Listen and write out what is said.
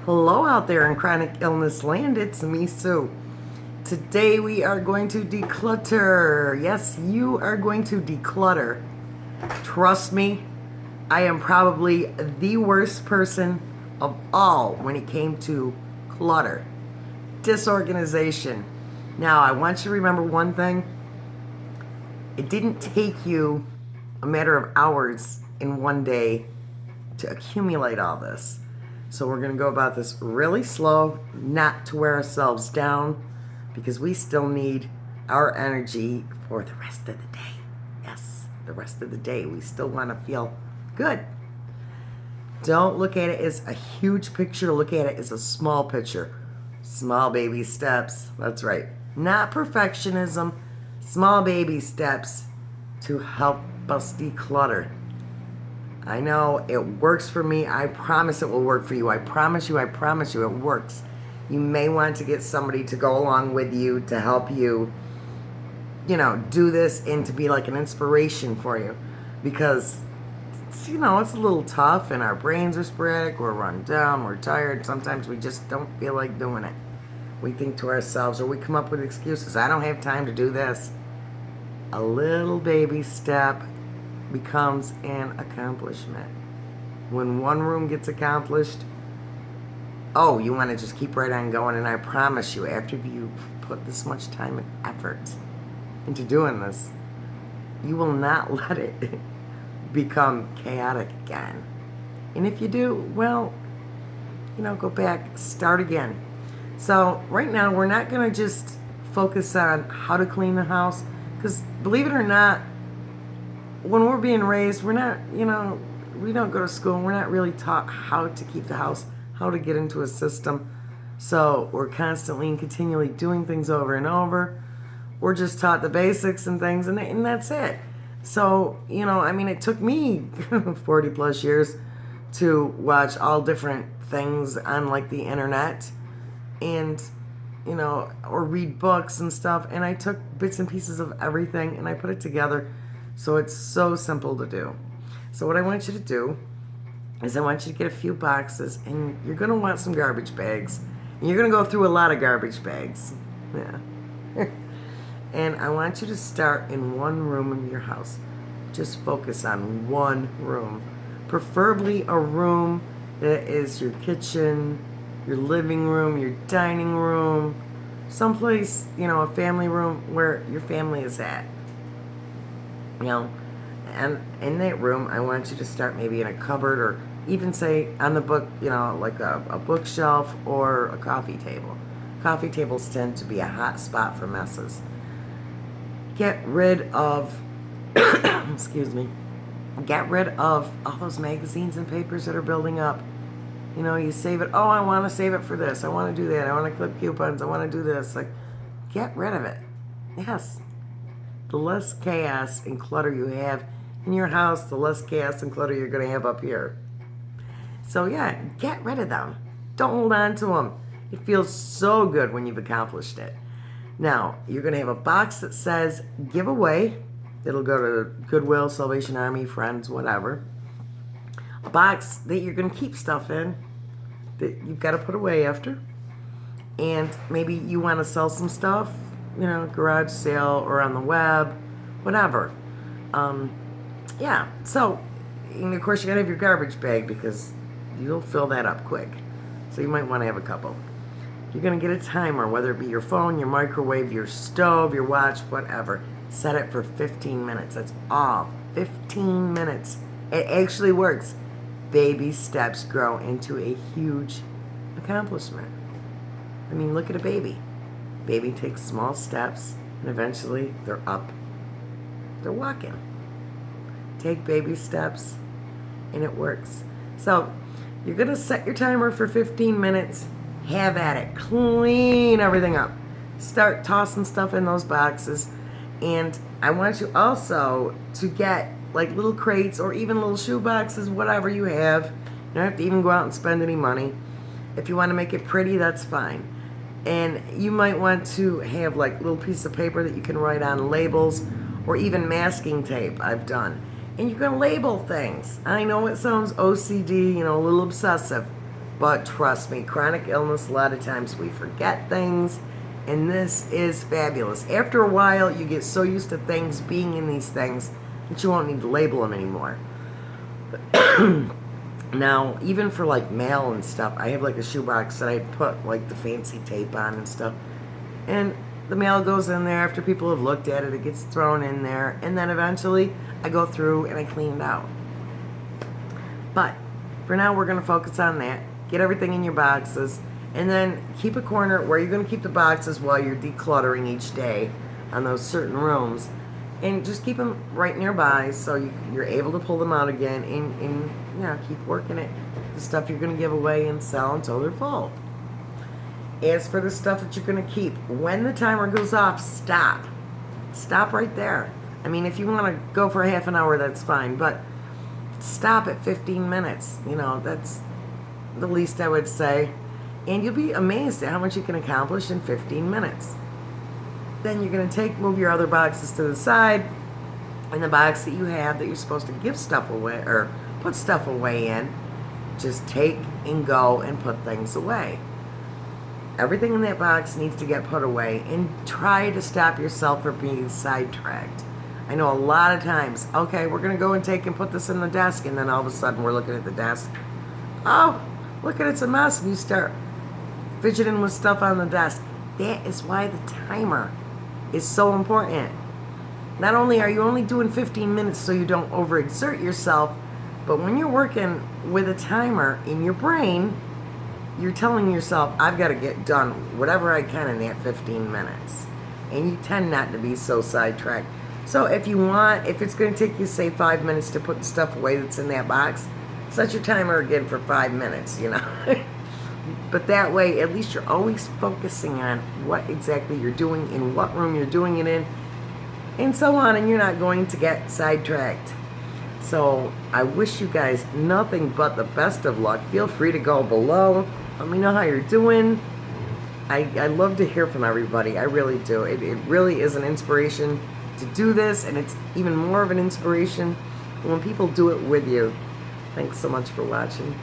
Hello out there in chronic illness land, it's me, Sue. Today we are going to declutter. Yes, you are going to declutter. Trust me, I am probably the worst person of all when it came to clutter, disorganization. Now, I want you to remember one thing. It didn't take you a matter of hours in one day to accumulate all this. So we're going to go about this really slow, not to wear ourselves down, because we still need our energy for the rest of the day. Yes, the rest of the day. We still want to feel good. Don't look at it as a huge picture. Look at it as a small picture. Small baby steps. That's right. Not perfectionism. Small baby steps to help us declutter. I know it works for me. I promise it will work for you. I promise you it works. You may want to get somebody to go along with you to help you, do this and to be like an inspiration for you. Because, it's a little tough and our brains are sporadic. We're run down. We're tired. Sometimes we just don't feel like doing it. We think to ourselves or we come up with excuses. I don't have time to do this. A little baby step becomes an accomplishment. When one room gets accomplished, you want to just keep right on going. And I promise you, after you put this much time and effort into doing this, you will not let it become chaotic again. And if you do, well, go back, start again. So right now, we're not going to just focus on how to clean the house, because believe it or not, when we're being raised, we're not, we don't go to school. We're not really taught how to keep the house, how to get into a system. So we're constantly and continually doing things over and over. We're just taught the basics and things, and that's it. So, it took me 40 plus years to watch all different things on like the internet and, or read books and stuff. And I took bits and pieces of everything and I put it together. So it's so simple to do. So what I want you to do is I want you to get a few boxes, and you're going to want some garbage bags. And you're going to go through a lot of garbage bags. Yeah. And I want you to start in one room in your house. Just focus on one room. Preferably a room that is your kitchen, your living room, your dining room, someplace, a family room where your family is at. And in that room, I want you to start maybe in a cupboard or even say on the book, like a bookshelf or a coffee table. Coffee tables tend to be a hot spot for messes. Get rid of, get rid of all those magazines and papers that are building up. You save it. Oh, I want to save it for this. I want to do that. I want to clip coupons. I want to do this. Like, get rid of it. Yes. The less chaos and clutter you have in your house, the less chaos and clutter you're going to have up here. So yeah, get rid of them. Don't hold on to them. It feels so good when you've accomplished it. Now, you're going to have a box that says giveaway. It'll go to Goodwill, Salvation Army, Friends, whatever. A box that you're going to keep stuff in that you've got to put away after. And maybe you want to sell some stuff, garage sale or on the web, whatever. So, and of course, you got to have your garbage bag because you'll fill that up quick. So you might want to have a couple. You're going to get a timer, whether it be your phone, your microwave, your stove, your watch, whatever. Set it for 15 minutes. That's all. 15 minutes. It actually works. Baby steps grow into a huge accomplishment. Look at a baby. Baby takes small steps, and eventually they're up. They're walking. Take baby steps, and it works. So you're going to set your timer for 15 minutes. Have at it. Clean everything up. Start tossing stuff in those boxes. And I want you also to get like little crates or even little shoe boxes, whatever you have. You don't have to even go out and spend any money. If you want to make it pretty, that's fine. And you might want to have like little piece of paper that you can write on labels or even masking tape I've done. And you can label things. I know it sounds OCD, a little obsessive. But trust me, chronic illness, a lot of times we forget things, and this is fabulous. After a while, you get so used to things being in these things that you won't need to label them anymore. Now, even for like mail and stuff, I have like a shoebox that I put like the fancy tape on and stuff. And the mail goes in there after people have looked at it, it gets thrown in there, and then eventually I go through and I clean it out. But for now, we're going to focus on that. Get everything in your boxes, and then keep a corner where you're going to keep the boxes while you're decluttering each day on those certain rooms. And just keep them right nearby so you're able to pull them out again and yeah, keep working it. The stuff you're going to give away and sell until they're full. As for the stuff that you're going to keep, when the timer goes off, stop. Stop right there. I mean, if you want to go for a half an hour, that's fine, but stop at 15 minutes. You know, that's the least I would say. And you'll be amazed at how much you can accomplish in 15 minutes. Then you're going to move your other boxes to the side, and the box that you have that you're supposed to give stuff away or put stuff away in, just take and go and put things away. Everything in that box needs to get put away, and try to stop yourself from being sidetracked. I know a lot of times, okay, we're going to go and take and put this in the desk, and then all of a sudden we're looking at the desk. Oh, look at it's a mess, and you start fidgeting with stuff on the desk. That is why the timer is so important. Not only are you only doing 15 minutes so you don't overexert yourself, but when you're working with a timer in your brain, you're telling yourself, I've got to get done whatever I can in that 15 minutes. And you tend not to be so sidetracked. So if it's going to take you, say, 5 minutes to put the stuff away that's in that box, set your timer again for 5 minutes, you know. But that way, at least you're always focusing on what exactly you're doing, in what room you're doing it in, and so on, and you're not going to get sidetracked. So I wish you guys nothing but the best of luck. Feel free to go below. Let me know how you're doing. I love to hear from everybody. I really do. It really is an inspiration to do this, and it's even more of an inspiration when people do it with you. Thanks so much for watching.